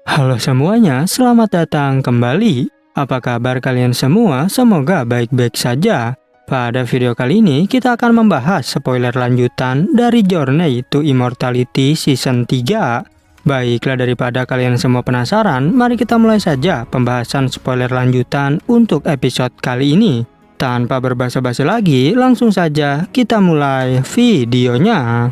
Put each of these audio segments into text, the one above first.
Halo semuanya, selamat datang kembali. Apa kabar kalian semua? Semoga baik-baik saja. Pada video kali ini kita akan membahas spoiler lanjutan dari Journey to Immortality Season 3. Baiklah, daripada kalian semua penasaran, mari kita mulai saja pembahasan spoiler lanjutan untuk episode kali ini. Tanpa berbasa-basi lagi, langsung saja kita mulai videonya.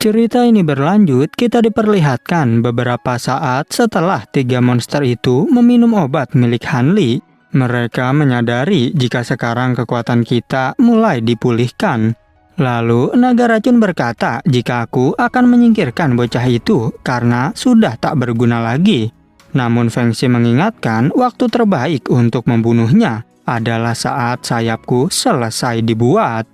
Cerita ini berlanjut, kita diperlihatkan beberapa saat setelah 3 monster itu meminum obat milik Hanli. Mereka menyadari jika sekarang kekuatan kita mulai dipulihkan. Lalu naga racun berkata jika aku akan menyingkirkan bocah itu karena sudah tak berguna lagi. Namun Feng Shi mengingatkan waktu terbaik untuk membunuhnya adalah saat sayapku selesai dibuat.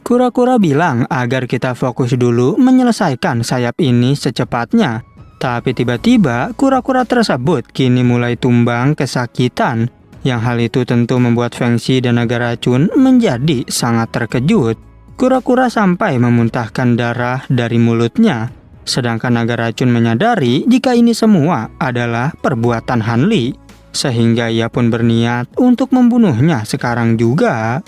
Kura-kura bilang agar kita fokus dulu menyelesaikan sayap ini secepatnya. Tapi tiba-tiba kura-kura tersebut kini mulai tumbang kesakitan. Yang hal itu tentu membuat Feng Shi dan naga racun menjadi sangat terkejut. Kura-kura sampai memuntahkan darah dari mulutnya. Sedangkan naga racun menyadari jika ini semua adalah perbuatan Hanli. Sehingga ia pun berniat untuk membunuhnya sekarang juga.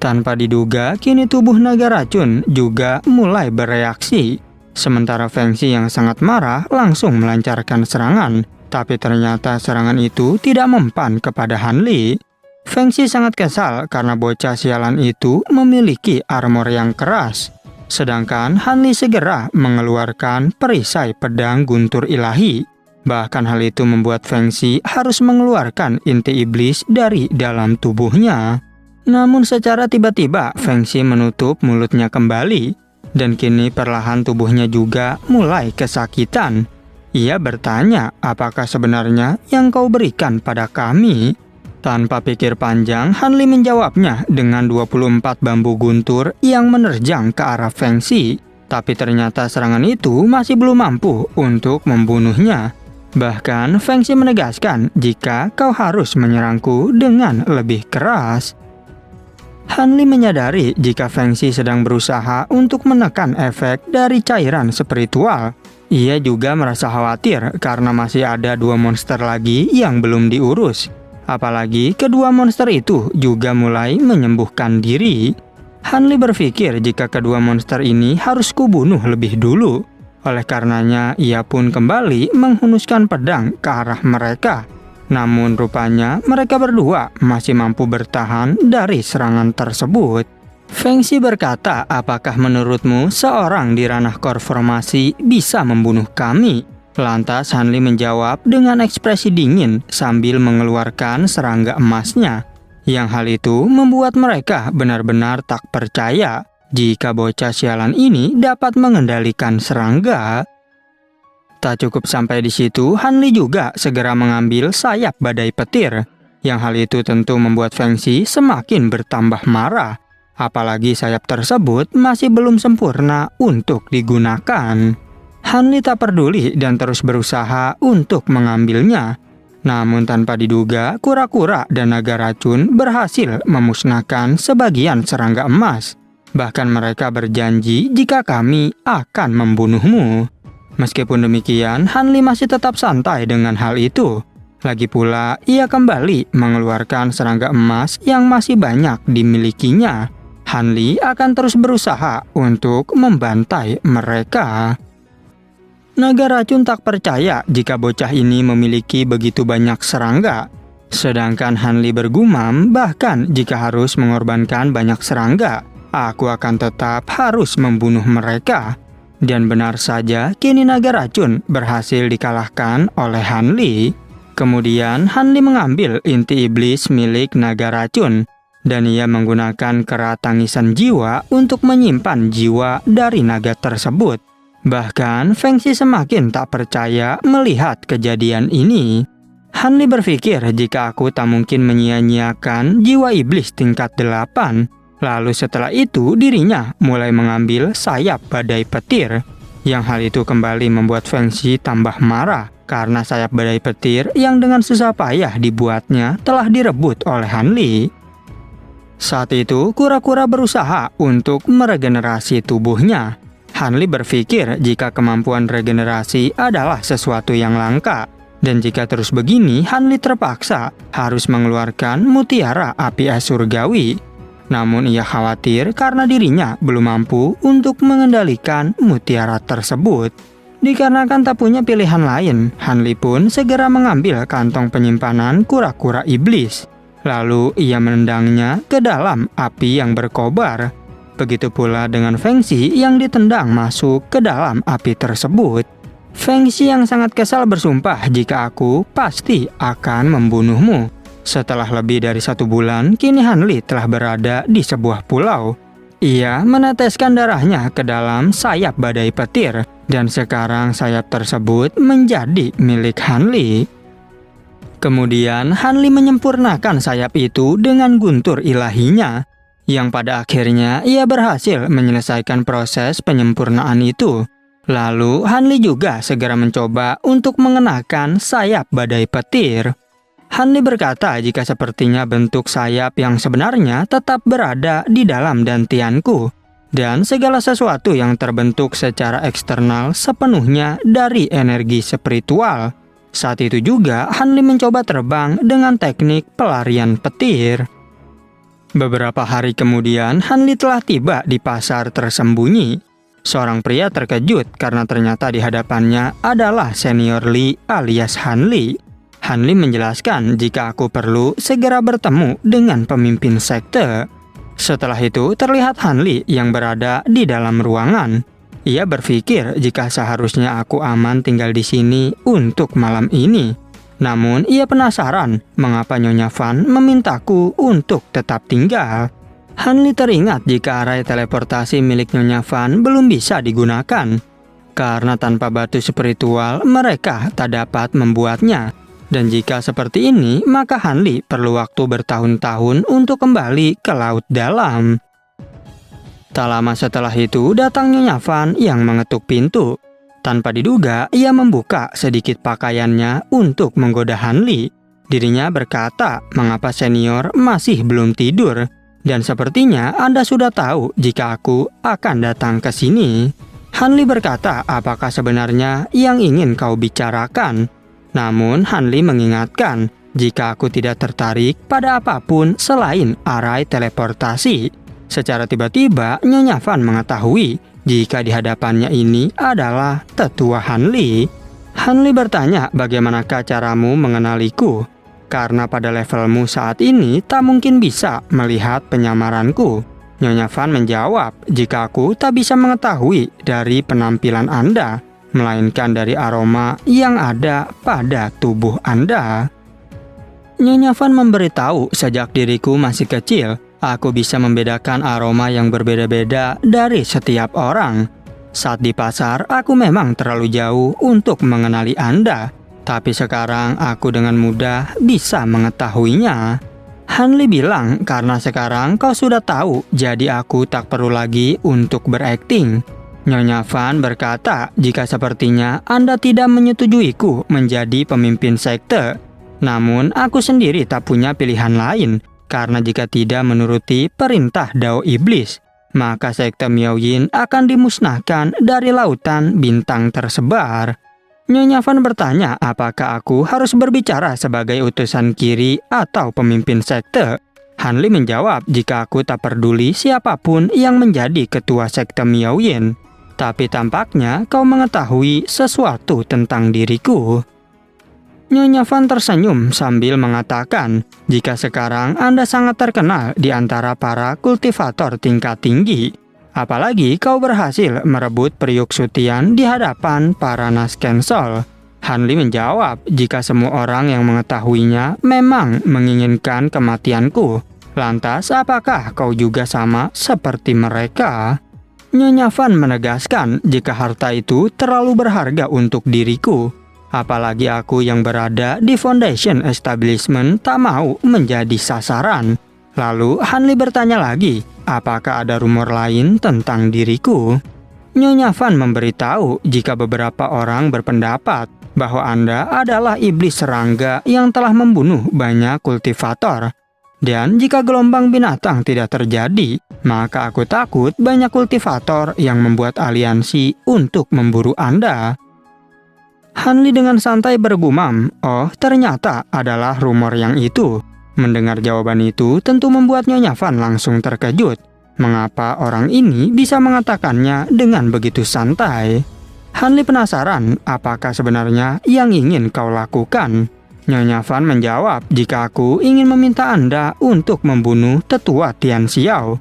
Tanpa diduga, kini tubuh naga racun juga mulai bereaksi. Sementara Feng Shi yang sangat marah langsung melancarkan serangan. Tapi ternyata serangan itu tidak mempan kepada Hanli. Feng Shi sangat kesal karena bocah sialan itu memiliki armor yang keras. Sedangkan Hanli segera mengeluarkan perisai pedang guntur ilahi. Bahkan hal itu membuat Feng Shi harus mengeluarkan inti iblis dari dalam tubuhnya. Namun secara tiba-tiba Feng Shi menutup mulutnya kembali. Dan kini perlahan tubuhnya juga mulai kesakitan. Ia bertanya, apakah sebenarnya yang kau berikan pada kami? Tanpa pikir panjang, Hanli menjawabnya dengan 24 bambu guntur yang menerjang ke arah Feng Shi. Tapi ternyata serangan itu masih belum mampu untuk membunuhnya. Bahkan Feng Shi menegaskan jika kau harus menyerangku dengan lebih keras. Hanli menyadari jika Feng Shi sedang berusaha untuk menekan efek dari cairan spiritual. Ia juga merasa khawatir karena masih ada 2 monster lagi yang belum diurus. Apalagi kedua monster itu juga mulai menyembuhkan diri. Hanli berpikir jika kedua monster ini harus kubunuh lebih dulu. Oleh karenanya ia pun kembali menghunuskan pedang ke arah mereka. Namun rupanya mereka berdua masih mampu bertahan dari serangan tersebut. Feng Shi berkata, apakah menurutmu seorang di ranah core formasi bisa membunuh kami? Lantas Hanli menjawab dengan ekspresi dingin sambil mengeluarkan serangga emasnya. Yang hal itu membuat mereka benar-benar tak percaya jika bocah sialan ini dapat mengendalikan serangga. Tak cukup sampai di situ, Hanli juga segera mengambil sayap badai petir. Yang hal itu tentu membuat Feng Shi semakin bertambah marah. Apalagi sayap tersebut masih belum sempurna untuk digunakan. Hanli tak peduli dan terus berusaha untuk mengambilnya. Namun tanpa diduga, kura-kura dan naga racun berhasil memusnahkan sebagian serangga emas. Bahkan mereka berjanji jika kami akan membunuhmu. Meskipun demikian, Hanli masih tetap santai dengan hal itu. Lagi pula, ia kembali mengeluarkan serangga emas yang masih banyak dimilikinya. Hanli akan terus berusaha untuk membantai mereka. Naga racun tak percaya jika bocah ini memiliki begitu banyak serangga. Sedangkan Hanli bergumam, bahkan jika harus mengorbankan banyak serangga, aku akan tetap harus membunuh mereka. Dan benar saja, kini naga racun berhasil dikalahkan oleh Hanli. Kemudian Hanli mengambil inti iblis milik naga racun. Dan ia menggunakan kera tangisan jiwa untuk menyimpan jiwa dari naga tersebut. Bahkan Feng Shi semakin tak percaya melihat kejadian ini. Hanli berpikir jika aku tak mungkin menyia-nyiakan jiwa iblis tingkat 8. Lalu setelah itu dirinya mulai mengambil sayap badai petir. Yang hal itu kembali membuat Feng Shi tambah marah. Karena sayap badai petir yang dengan susah payah dibuatnya telah direbut oleh Hanli. Saat itu kura-kura berusaha untuk meregenerasi tubuhnya. Han Li berpikir jika kemampuan regenerasi adalah sesuatu yang langka. Dan jika terus begini, Han Li terpaksa harus mengeluarkan mutiara api es surgawi. Namun ia khawatir karena dirinya belum mampu untuk mengendalikan mutiara tersebut. Dikarenakan tak punya pilihan lain, Han Li pun segera mengambil kantong penyimpanan kura-kura iblis. Lalu ia menendangnya ke dalam api yang berkobar. Begitu pula dengan Feng Xi yang ditendang masuk ke dalam api tersebut. Feng Xi yang sangat kesal bersumpah jika aku pasti akan membunuhmu. Setelah lebih dari 1 bulan, kini Han Li telah berada di sebuah pulau. Ia meneteskan darahnya ke dalam sayap badai petir, dan sekarang sayap tersebut menjadi milik Han Li. Kemudian Han Li menyempurnakan sayap itu dengan guntur ilahinya, yang pada akhirnya ia berhasil menyelesaikan proses penyempurnaan itu. Lalu Han Li juga segera mencoba untuk mengenakan sayap badai petir. Han Li berkata jika sepertinya bentuk sayap yang sebenarnya tetap berada di dalam dantianku, dan segala sesuatu yang terbentuk secara eksternal sepenuhnya dari energi spiritual. Saat itu juga Han Li mencoba terbang dengan teknik pelarian petir. Beberapa hari kemudian Han Li telah tiba di pasar tersembunyi. Seorang pria terkejut karena ternyata di hadapannya adalah senior Li alias Han Li. Han Li menjelaskan jika aku perlu segera bertemu dengan pemimpin sekte. Setelah itu terlihat Han Li yang berada di dalam ruangan. Ia berpikir jika seharusnya aku aman tinggal di sini untuk malam ini. Namun ia penasaran mengapa Nyonya Van memintaku untuk tetap tinggal. Han Li teringat jika arai teleportasi milik Nyonya Van belum bisa digunakan. Karena tanpa batu spiritual mereka tak dapat membuatnya. Dan jika seperti ini, maka Han Li perlu waktu bertahun-tahun untuk kembali ke laut dalam. Tak lama setelah itu, datang Nyonya Van yang mengetuk pintu. Tanpa diduga, ia membuka sedikit pakaiannya untuk menggoda Han Li. Dirinya berkata, mengapa senior masih belum tidur? Dan sepertinya Anda sudah tahu jika aku akan datang ke sini. Han Li berkata, apakah sebenarnya yang ingin kau bicarakan? Namun Han Li mengingatkan jika aku tidak tertarik pada apapun selain arai teleportasi. Secara tiba-tiba Nyonya Van mengetahui jika di hadapannya ini adalah tetua Han Li. Han Li bertanya, bagaimanakah caramu mengenaliku? Karena pada levelmu saat ini tak mungkin bisa melihat penyamaranku. Nyonya Van menjawab, jika aku tak bisa mengetahui dari penampilan Anda, melainkan dari aroma yang ada pada tubuh Anda. Nyonya Van memberitahu sejak diriku masih kecil, aku bisa membedakan aroma yang berbeda-beda dari setiap orang. Saat di pasar, aku memang terlalu jauh untuk mengenali Anda, tapi sekarang aku dengan mudah bisa mengetahuinya. Han Li bilang, karena sekarang kau sudah tahu, jadi aku tak perlu lagi untuk berakting. Nyonya Van berkata, jika sepertinya Anda tidak menyetujuiku menjadi pemimpin sekte. Namun aku sendiri tak punya pilihan lain, karena jika tidak menuruti perintah Dao Iblis, maka sekte Miao Yin akan dimusnahkan dari lautan bintang tersebar. Nyonya Van bertanya, apakah aku harus berbicara sebagai utusan kiri atau pemimpin sekte? Han Li menjawab, jika aku tak peduli siapapun yang menjadi ketua sekte Miao Yin. Tapi tampaknya kau mengetahui sesuatu tentang diriku. Nyonya Van tersenyum sambil mengatakan, jika sekarang Anda sangat terkenal di antara para kultivator tingkat tinggi. Apalagi kau berhasil merebut periuk Sutian di hadapan para Naskensol. Han Li menjawab, jika semua orang yang mengetahuinya memang menginginkan kematianku. Lantas apakah kau juga sama seperti mereka? Nyonya Van menegaskan jika harta itu terlalu berharga untuk diriku. Apalagi aku yang berada di Foundation Establishment tak mau menjadi sasaran. Lalu Han Li bertanya lagi, apakah ada rumor lain tentang diriku? Nyonya Van memberitahu jika beberapa orang berpendapat bahwa Anda adalah iblis serangga yang telah membunuh banyak kultivator. Dan jika gelombang binatang tidak terjadi, maka aku takut banyak kultivator yang membuat aliansi untuk memburu Anda." Hanli dengan santai bergumam, "Oh, ternyata adalah rumor yang itu." Mendengar jawaban itu tentu membuat Nyonya Van langsung terkejut. Mengapa orang ini bisa mengatakannya dengan begitu santai? Hanli penasaran apakah sebenarnya yang ingin kau lakukan. Nyonya Van menjawab jika aku ingin meminta Anda untuk membunuh tetua Tian Xiao.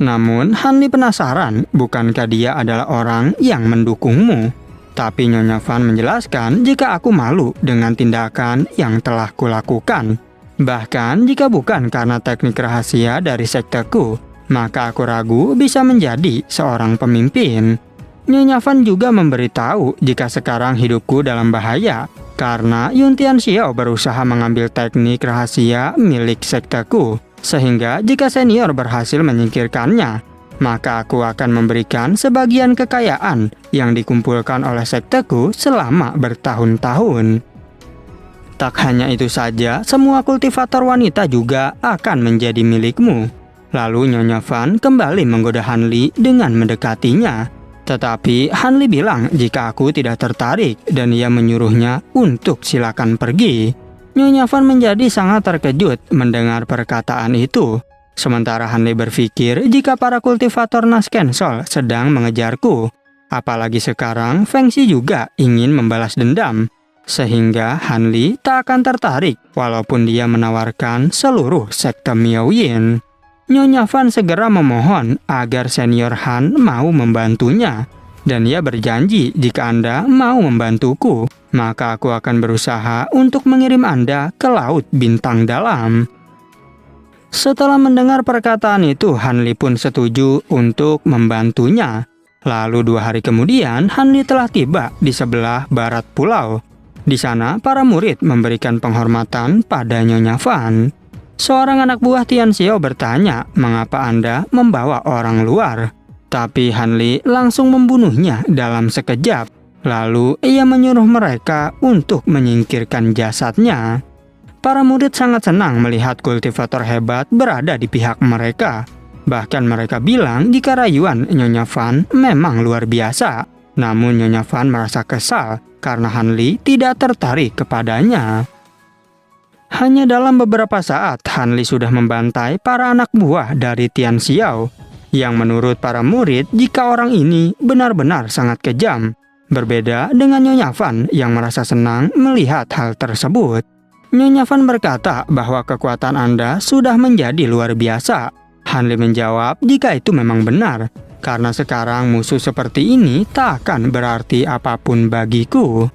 Namun Hanli penasaran bukankah dia adalah orang yang mendukungmu. Tapi Nyonya Van menjelaskan jika aku malu dengan tindakan yang telah kulakukan. Bahkan jika bukan karena teknik rahasia dari sekteku, maka aku ragu bisa menjadi seorang pemimpin. Nyonya Van juga memberitahu jika sekarang hidupku dalam bahaya karena Yun Tian Xiao berusaha mengambil teknik rahasia milik sekteku. Sehingga jika senior berhasil menyingkirkannya, maka aku akan memberikan sebagian kekayaan yang dikumpulkan oleh sekteku selama bertahun-tahun. Tak hanya itu saja, semua kultivator wanita juga akan menjadi milikmu. Lalu Nyonya Van kembali menggoda Hanli dengan mendekatinya. Tetapi Hanli bilang jika aku tidak tertarik dan ia menyuruhnya untuk silakan pergi. Nyonya Van menjadi sangat terkejut mendengar perkataan itu. Sementara Hanli berpikir jika para kultivator Naskensol sedang mengejarku. Apalagi sekarang Feng Xi juga ingin membalas dendam. Sehingga Hanli tak akan tertarik walaupun dia menawarkan seluruh sekte Miaoyin. Nyonya Van segera memohon agar senior Han mau membantunya. Dan ia berjanji jika Anda mau membantuku, maka aku akan berusaha untuk mengirim Anda ke Laut Bintang Dalam. Setelah mendengar perkataan itu, Hanli pun setuju untuk membantunya. Lalu 2 hari kemudian, Hanli telah tiba di sebelah barat pulau. Di sana, para murid memberikan penghormatan pada Nyonya Van. Seorang anak buah Tian Xiao bertanya, "Mengapa Anda membawa orang luar?" Tapi Hanli langsung membunuhnya dalam sekejap. Lalu ia menyuruh mereka untuk menyingkirkan jasadnya. Para murid sangat senang melihat kultivator hebat berada di pihak mereka. Bahkan mereka bilang jika rayuan Nyonya Van memang luar biasa. Namun Nyonya Van merasa kesal karena Hanli tidak tertarik kepadanya. Hanya dalam beberapa saat, Hanli sudah membantai para anak buah dari Tian Xiao, yang menurut para murid jika orang ini benar-benar sangat kejam. Berbeda dengan Nyonya Van yang merasa senang melihat hal tersebut. Nyonya Van berkata bahwa kekuatan Anda sudah menjadi luar biasa. Hanli menjawab jika itu memang benar, karena sekarang musuh seperti ini tak akan berarti apapun bagiku.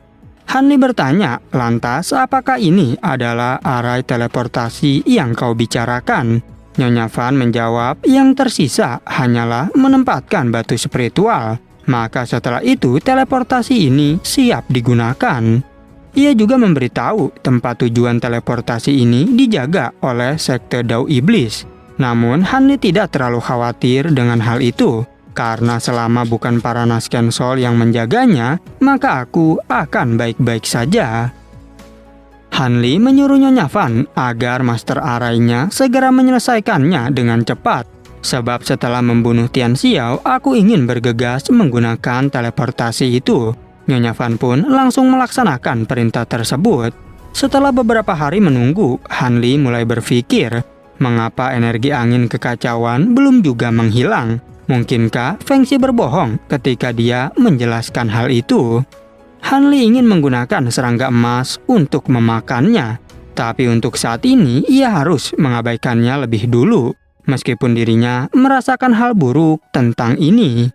Hanli bertanya, "Lantas apakah ini adalah arai teleportasi yang kau bicarakan?" Nyonya Van menjawab, "Yang tersisa hanyalah menempatkan batu spiritual. Maka setelah itu teleportasi ini siap digunakan." Ia juga memberitahu tempat tujuan teleportasi ini dijaga oleh sekte Dao Iblis. Namun Hanli tidak terlalu khawatir dengan hal itu. Karena selama bukan para Naskensol yang menjaganya, maka aku akan baik-baik saja. Hanli menyuruh Nyonya Van agar Master Arainya segera menyelesaikannya dengan cepat. Sebab setelah membunuh Tian Xiao, aku ingin bergegas menggunakan teleportasi itu. Nyonya Van pun langsung melaksanakan perintah tersebut. Setelah beberapa hari menunggu, Hanli mulai berpikir, mengapa energi angin kekacauan belum juga menghilang? Mungkinkah Feng Xi berbohong ketika dia menjelaskan hal itu? Hanli ingin menggunakan serangga emas untuk memakannya. Tapi untuk saat ini, ia harus mengabaikannya lebih dulu. Meskipun dirinya merasakan hal buruk tentang ini.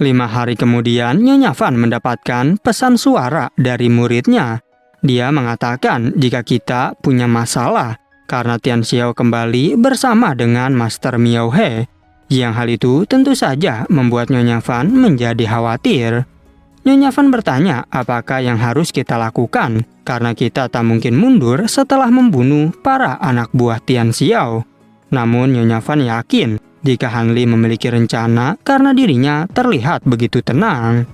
5 hari kemudian, Nyonya Van mendapatkan pesan suara dari muridnya. Dia mengatakan jika kita punya masalah karena Tian Xiao kembali bersama dengan Master Miao He. Yang hal itu tentu saja membuat Nyonya Van menjadi khawatir. Nyonya Van bertanya apakah yang harus kita lakukan, karena kita tak mungkin mundur setelah membunuh para anak buah Tian Xiao. Namun Nyonya Van yakin jika Hanli memiliki rencana karena dirinya terlihat begitu tenang.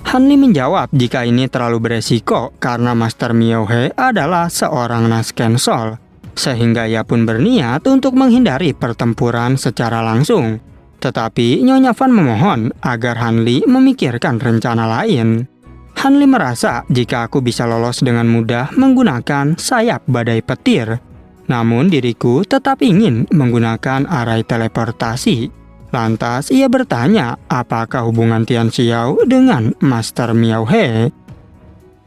Hanli menjawab jika ini terlalu beresiko karena Master Miao He adalah seorang Naskensol. sehingga ia pun berniat untuk menghindari pertempuran secara langsung. Tetapi Nyonya Van memohon agar Hanli memikirkan rencana lain. Hanli merasa jika aku bisa lolos dengan mudah menggunakan sayap badai petir. Namun diriku tetap ingin menggunakan arai teleportasi. Lantas ia bertanya apakah hubungan Tian Xiao dengan Master Miao He.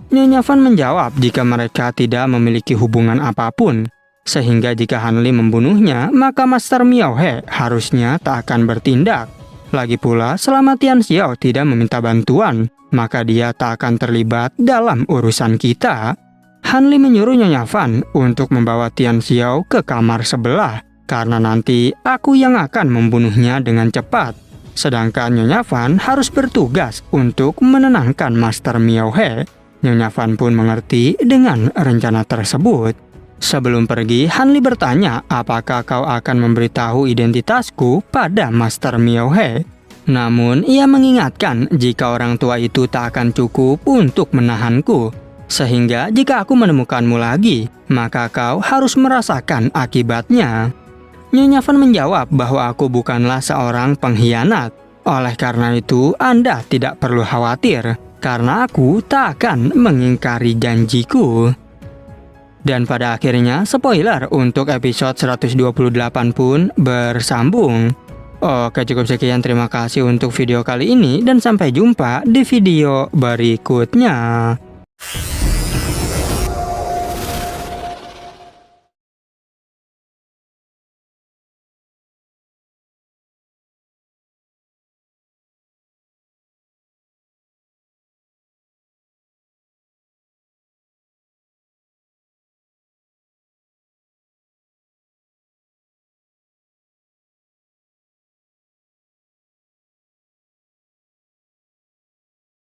Nyonya Van menjawab jika mereka tidak memiliki hubungan apapun. Sehingga jika Hanli membunuhnya, maka Master Miao He harusnya tak akan bertindak. Lagi pula, selama Tian Xiao tidak meminta bantuan, maka dia tak akan terlibat dalam urusan kita. Hanli menyuruh Nyonya Van untuk membawa Tian Xiao ke kamar sebelah, karena nanti aku yang akan membunuhnya dengan cepat. Sedangkan Nyonya Van harus bertugas untuk menenangkan Master Miao He. Nyonya Van pun mengerti dengan rencana tersebut. Sebelum pergi, Hanli bertanya apakah kau akan memberitahu identitasku pada Master Miao He. Namun, ia mengingatkan jika orang tua itu tak akan cukup untuk menahanku. Sehingga jika aku menemukanmu lagi, maka kau harus merasakan akibatnya. Nyonya Van menjawab bahwa aku bukanlah seorang pengkhianat. Oleh karena itu, Anda tidak perlu khawatir, karena aku tak akan mengingkari janjiku. Dan pada akhirnya, spoiler untuk episode 128 pun bersambung. Oke, cukup sekian. Terima kasih untuk video kali ini dan sampai jumpa di video berikutnya.